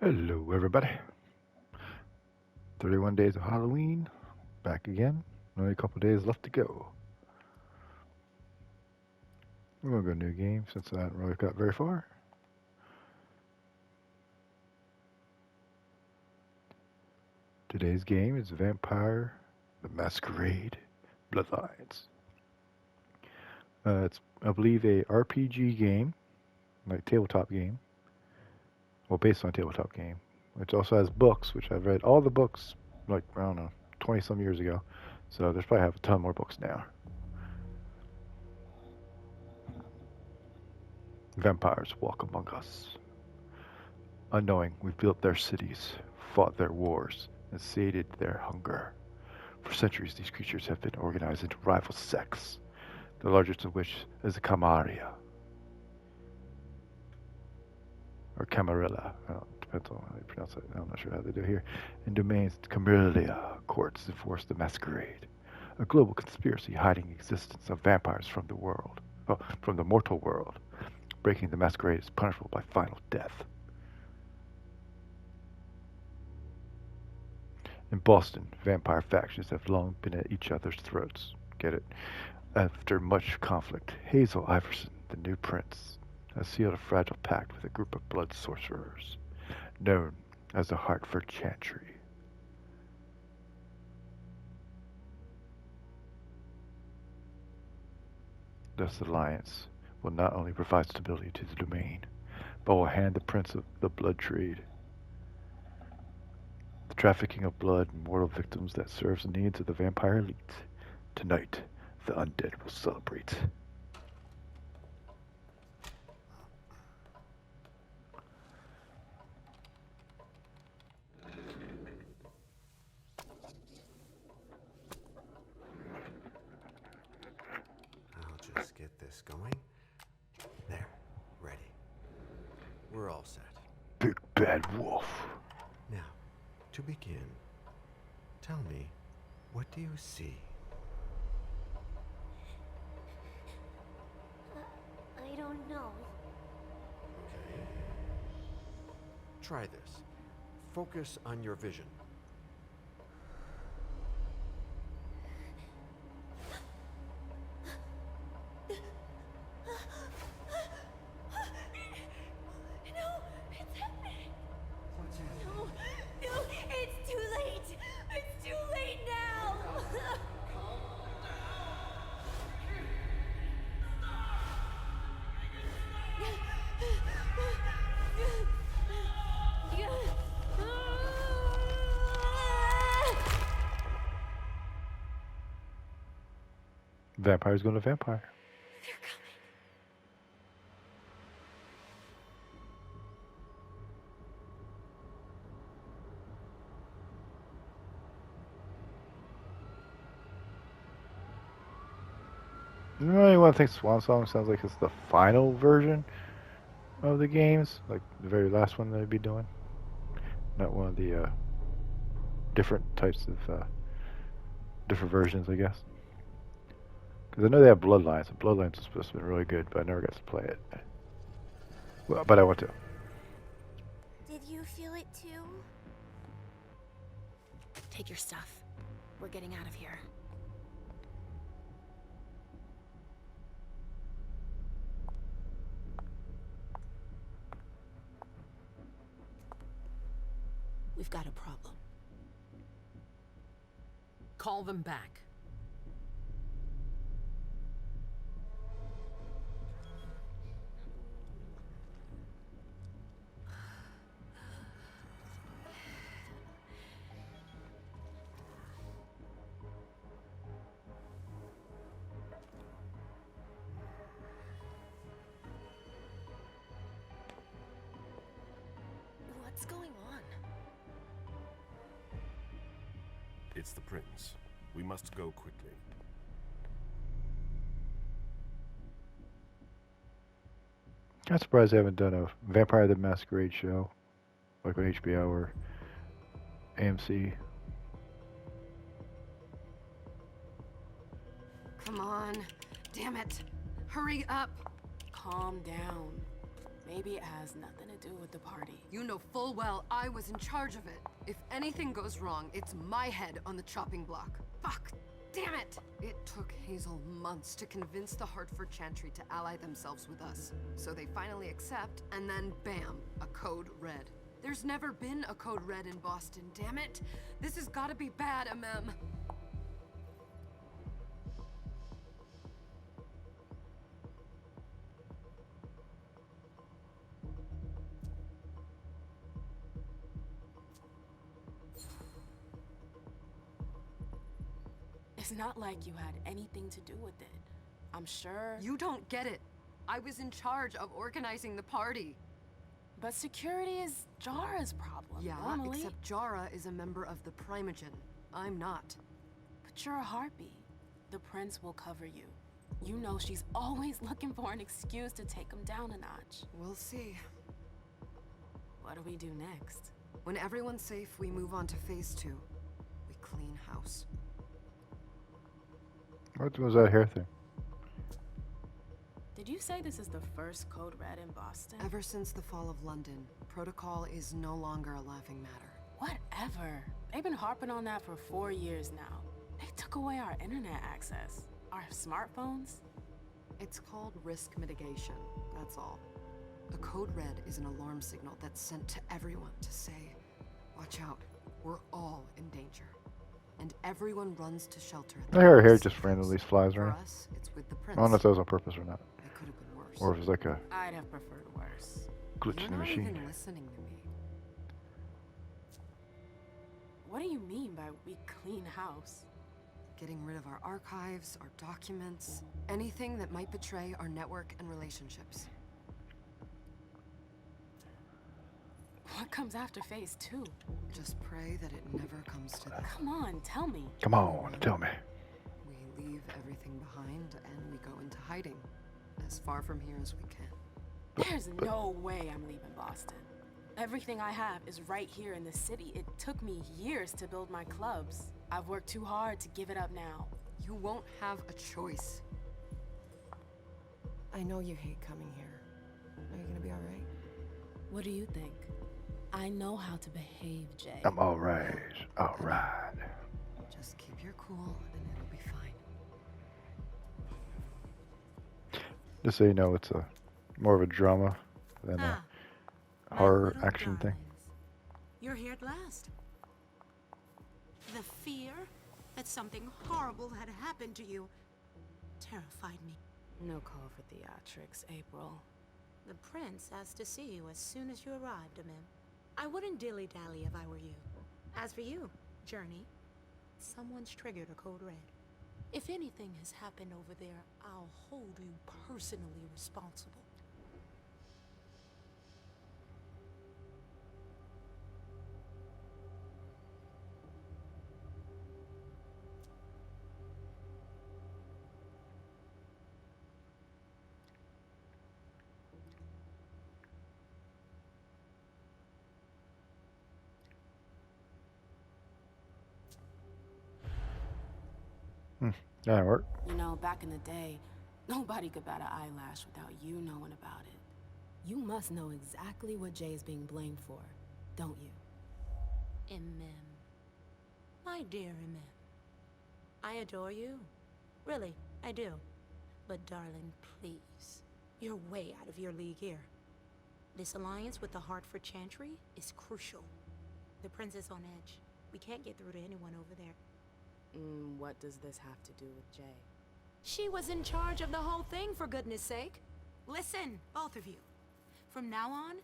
Hello, everybody. 31 days of Halloween. Back again. Only a couple days left to go. We're going to go new game since I haven't really got very far. Today's game is Vampire the Masquerade Bloodlines. It's, I believe, a RPG game, like tabletop game. Well, based on a tabletop game. Which also has books, which I've read all the books, like, I don't know, 20 some years ago. So there's probably have a ton more books now. Vampires walk among us. Unknowing, we've built their cities, fought their wars, and sated their hunger. For centuries, these creatures have been organized into rival sects, the largest of which is the Camarilla. Or Camarilla. Depends on how you pronounce it. I'm not sure how they do it here. In domains, Camarilla courts enforce the Masquerade, a global conspiracy hiding the existence of vampires from the world, from the mortal world. Breaking the Masquerade is punishable by final death. In Boston, vampire factions have long been at each other's throats. Get it? After much conflict, Hazel Iverson, the new prince, has sealed a fragile pact with a group of blood sorcerers, known as the Hartford Chantry. This alliance will not only provide stability to the domain, but will hand the prince of the blood trade. The trafficking of blood and mortal victims that serves the needs of the vampire elite. Tonight, the undead will celebrate. I'll just get this going. There, ready. We're all set. Big bad wolf. Now, to begin, tell me, what do you see? I don't know. Okay. Try this. Focus on your vision. No, it's happening. What's happening? No, it's too late. It's too late now. Vampire's going to vampire. They're coming. Anyone thinks Swansong sounds like it's the final version of the games, like the very last one they'd be doing, not one of the different types of different versions, I guess. Because I know they have Bloodlines, and Bloodlines is supposed to be really good, but I never got to play it. Well, but I want to. Did you feel it too? Take your stuff. We're getting out of here. We've got a problem. Call them back. What's going on? It's the prince. We must go quickly. I'm surprised they haven't done a Vampire the Masquerade show, like on HBO or AMC. Come on. Damn it. Hurry up. Calm down. Maybe Maybe it has nothing to do with the party. You know full well I was in charge of it. If anything goes wrong, it's my head on the chopping block. Fuck! Damn it! It took Hazel months to convince the Hartford Chantry to ally themselves with us. So they finally accept, and then bam, a code red. There's never been a code red in Boston, damn it! This has gotta be bad, MM. It's not like you had anything to do with it. I'm sure. You don't get it. I was in charge of organizing the party. But security is Jara's problem, Yeah, normally. except Jara is a member of the Primogen. I'm not. But you're a harpy. The prince will cover you. You know she's always looking for an excuse to take him down a notch. We'll see. What do we do next? When everyone's safe, we move on to phase 2. We clean house. What was that hair thing? Did you say this is the first code red in Boston? Ever since the fall of London, protocol is no longer a laughing matter. Whatever. They've been harping on that for 4 years now. They took away our internet access. Our smartphones. It's called risk mitigation, that's all. A code red is an alarm signal that's sent to everyone to say, watch out, we're all in danger. And everyone runs to shelter. I hear her hair just randomly flies For around. us, it's with the I prince. don't know if that was on purpose or not. It could have been worse. Or if it's like a I'd have preferred worse. glitch You're in the not machine. even listening to me. What do you mean by we clean house? Getting rid of our archives, our documents, anything that might betray our network and relationships. What comes after phase 2? Just pray that it never comes to that. Come on, tell me. Come on, tell me. We leave everything behind and we go into hiding, as far from here as we can. There's no way I'm leaving Boston. Everything I have is right here in the city. It took me years to build my clubs. I've worked too hard to give it up now. You won't have a choice. I know you hate coming here. Are you gonna be alright? What do you think? I know how to behave, Jay. I'm alright. Alright. Just keep your cool and it'll be fine. Just so you know, it's a more of a drama than a My horror little action thing. darlings. You're here at last. The fear that something horrible had happened to you terrified me. No call for theatrics, April. The prince asked to see you as soon as you arrived, Amim. I wouldn't dilly-dally if I were you. As for you, Journey, someone's triggered a code red. If anything has happened over there, I'll hold you personally responsible. That work. You know, back in the day, nobody could bat an eyelash without you knowing about it. You must know exactly what Jay's being blamed for, don't you? Imim. My dear Imim. I adore you. Really, I do. But darling, please. You're way out of your league here. This alliance with the Hartford Chantry is crucial. The prince is on edge. We can't get through to anyone over there. What does this have to do with Jay? She was in charge of the whole thing, for goodness sake. Listen, both of you. From now on,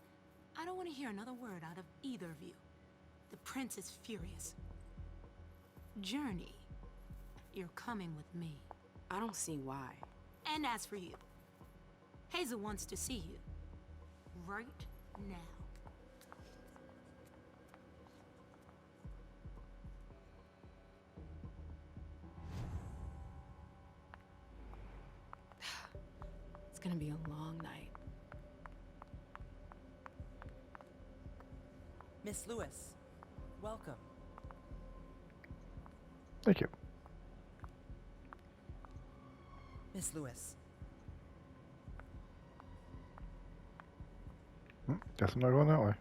I don't want to hear another word out of either of you. The prince is furious. Journey, you're coming with me. I don't see why. And as for you, Hazel wants to see you. Right now. It's gonna be a long night. Miss Lewis, welcome. Thank you. Miss Lewis. Guess I'm not going that way.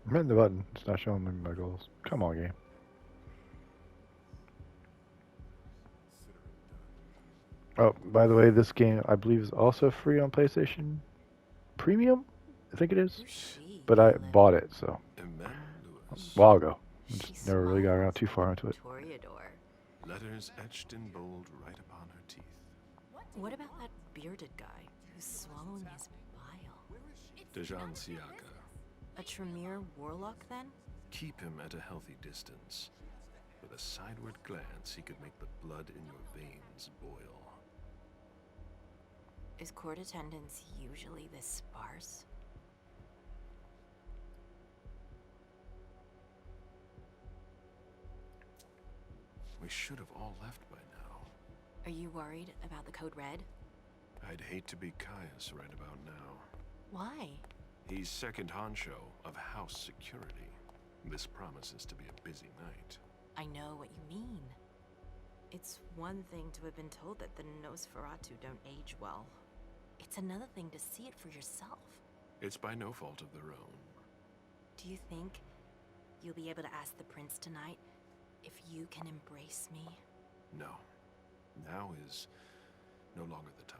I'm hitting the button. It's not showing me my goals. Come on, game. Oh, by the way, this game I believe is also free on PlayStation Premium. I think it is. Who's she, But I Caleb? bought it, so Emmanuel a Lewis. while ago. I She just never really got around smiles too far into it. Toreador. Letters etched in bold right upon her teeth. What about that bearded guy who's swallowing his bile? Dejan Siaka. A Tremere warlock, then? Keep him at a healthy distance. With a sideward glance, he could make the blood in your veins boil. Is court attendance usually this sparse? We should have all left by now. Are you worried about the Code Red? I'd hate to be Caius right about now. Why? He's second honcho of house security. This promises to be a busy night. I know what you mean. It's one thing to have been told that the Nosferatu don't age well. It's another thing to see it for yourself. It's by no fault of their own. Do you think you'll be able to ask the prince tonight if you can embrace me? No. Now is no longer the time.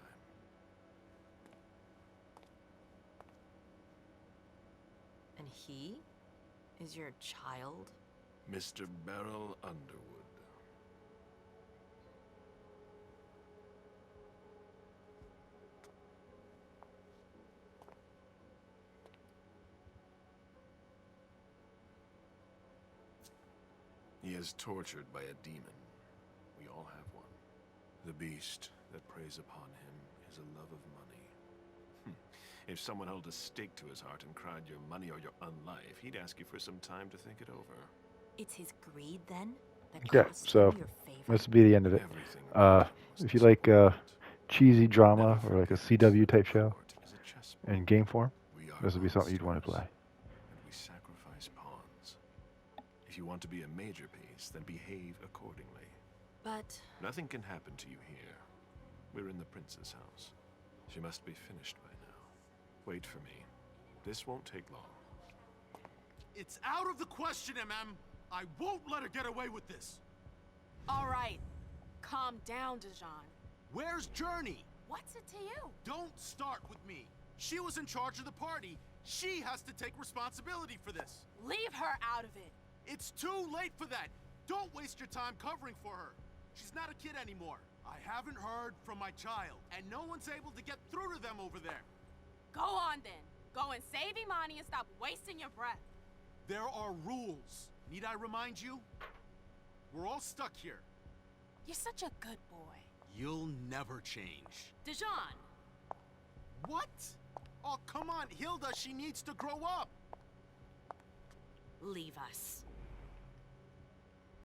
And he is your child? Mr. Beryl Underwood. He is tortured by a demon. We all have one. The beast that preys upon him is a love of money. If someone held a stake to his heart and cried your money or your unlife, he'd ask you for some time to think it over. It's his greed, then, that Yeah, cost so you your favor? this will be the end of it. Everything If you like cheesy drama or like a CW type show in game form, this will be something you'd want to play. And we sacrifice pawns. If you want to be a major piece, then behave accordingly. But Nothing can happen to you here. We're in the prince's house. She must be finished by now. Wait for me. This won't take long. It's out of the question, MM. I won't let her get away with this. All right. Calm down, Dejan. Where's Journey? What's it to you? Don't start with me. She was in charge of the party. She has to take responsibility for this. Leave her out of it. It's too late for that. Don't waste your time covering for her. She's not a kid anymore. I haven't heard from my child, and no one's able to get through to them over there. Go on, then. Go and save Imani and stop wasting your breath. There are rules. Need I remind you? We're all stuck here. You're such a good boy. You'll never change. Dejan! What? Oh, come on, Hilda, she needs to grow up. leave us.